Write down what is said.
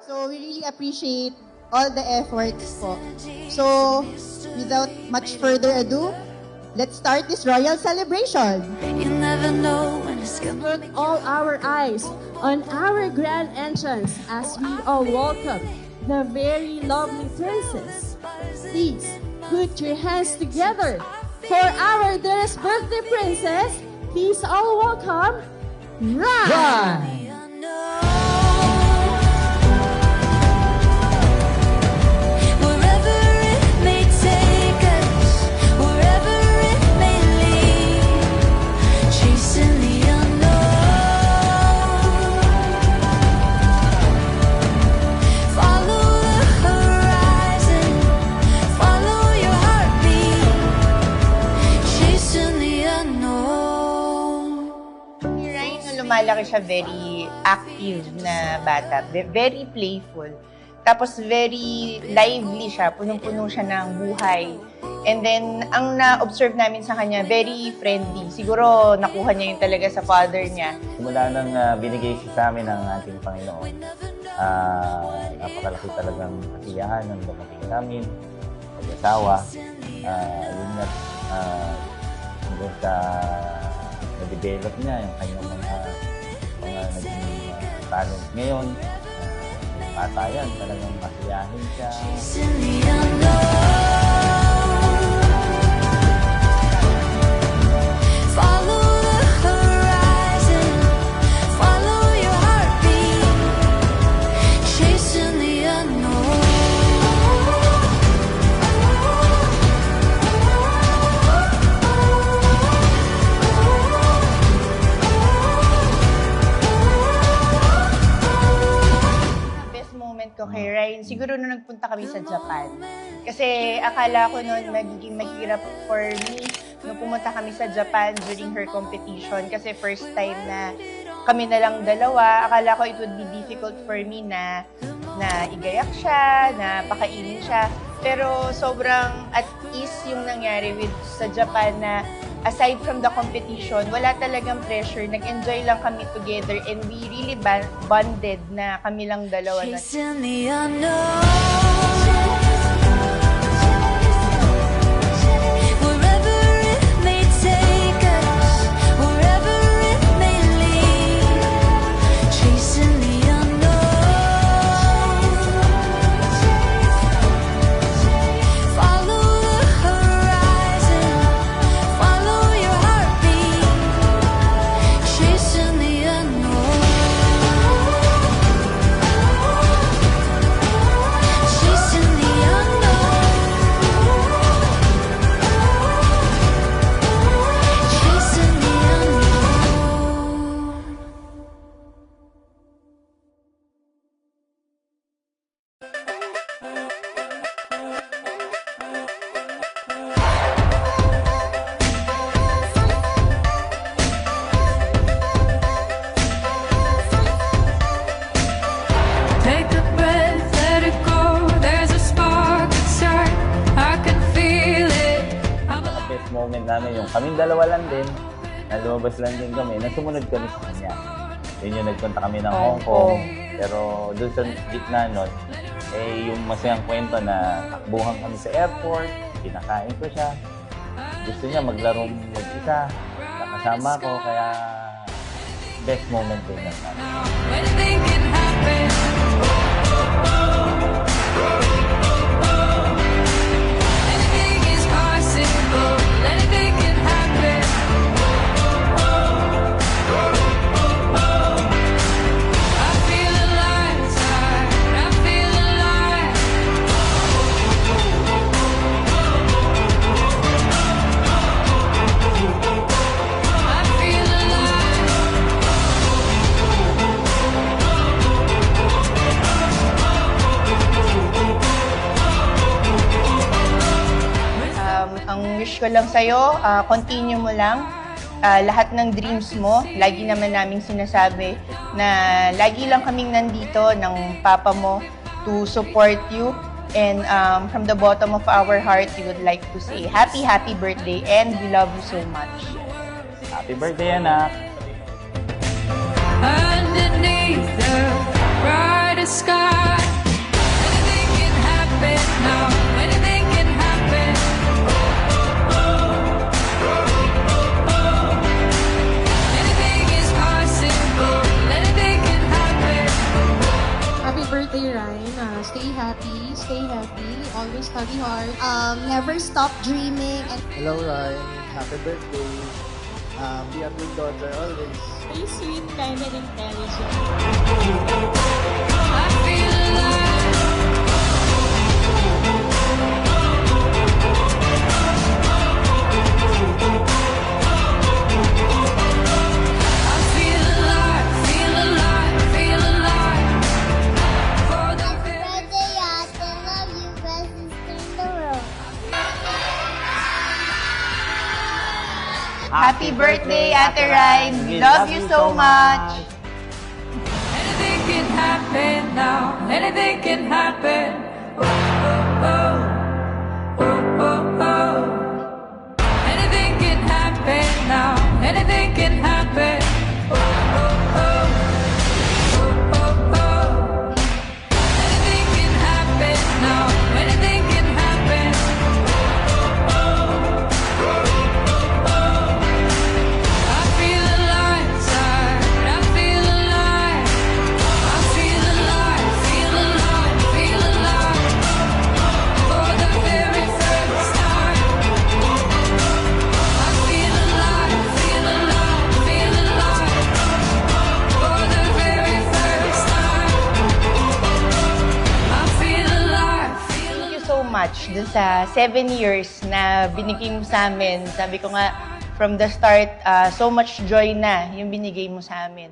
So we really appreciate all the efforts po. So without much further ado, let's start this royal celebration. You never know when it's gonna Put all our eyes on our grand entrance as we all welcome the very lovely princess. Please put your hands together for our dearest birthday princess. Please all welcome Rai. Wherever it may take us, wherever it may lead, chasing the unknown. Follow the horizon, follow your heartbeat, chasing the unknown. Si Ryan, nung lumalaki siya, very active na bata. Very playful. Tapos very lively siya. Punong-puno siya ng buhay. And then, ang na-observe namin sa kanya, very friendly. Siguro, nakuha niya yun talaga sa father niya. Simula nang binigay siya sa amin ng ating Panginoon, napakalaki talagang kasiyahan ng dumating namin, pag-asawa. Yun nga, hanggang sa na-develop niya yung kanyang mga naging talent ngayon. Patayan, talagang masiyahin siya. Chasing the unknown. Follow the horizon, follow your heartbeat, chasing the unknown. Best moment ko kay Ryan, siguro nung nagpunta kami sa Japan. Kasi akala ko noon magiging mahirap for me nung pumunta kami sa Japan during her competition. Kasi first time na kami na lang dalawa. Akala ko it would be difficult for me na igayak siya, na pakainin siya. Pero sobrang at ease yung nangyari sa Japan na aside from the competition, wala talagang pressure. Nag-enjoy lang kami together and we really bonded na kami lang dalawa. Chasing the unknown. Wherever it may take us, wherever it may lead, chasing the unknown. Follow the horizon, follow your heartbeat, chasing the unknown. Chasing the unknown. Chasing the unknown. Take a breath, let it go. There's a spark inside. I can feel it. Best moment namin yung kaming dalawa lang din, na lumabas lang din kami, na sumunod kami sa kanya. Yun yung nagpunta kami ng Hong Kong. Pero doon sa gitna nun, yung masayang kwento na takbuhan kami sa airport, kinakain ko siya. Gusto niya maglarong mag-isa, nakasama ko, kaya best moment din lang namin. Anything can happen. Anything is possible. Anything can happen. I feel alive inside. I feel alive. I feel alive. Ang wish ko lang sa'yo, continue mo lang. Lahat ng dreams mo, lagi naman naming sinasabi na lagi lang kaming nandito ng papa mo to support you. And from the bottom of our heart, we would like to say happy birthday and we love you so much. Happy birthday, anak! Underneath the brightest sky. Anything can happen now. Anything can happen. Anything is possible. Anything can happen. Happy birthday, Ryan. Stay happy, stay healthy, always study hard. Never stop dreaming. And Hello, Ryan. Happy birthday. Be a good daughter always. Stay sweet, kind, and intelligent. I feel alive. I feel alive, feel alive, feel alive. For the Birthday, Ate. Love you, best sister in the world. Happy birthday, Ate Ryan. We love you so much. anything can happen now. Anything can happen. Oh, oh, oh. Oh, oh, oh. Anything can happen now. Anything can happen. Oh, oh, oh. Oh, oh, oh. Anything can happen now. Anything can happen. Oh, oh, oh. I feel alive inside. I feel alive. I feel alive. Feel alive. Feel alive. For the very first time. I feel alive. Feel alive. Feel alive. For the very first time. I feel alive. Feel Thank you so much dun sa 7 years na binigay mo sa amin. Sabi ko nga, from the start, so much joy na yung binigay mo sa amin.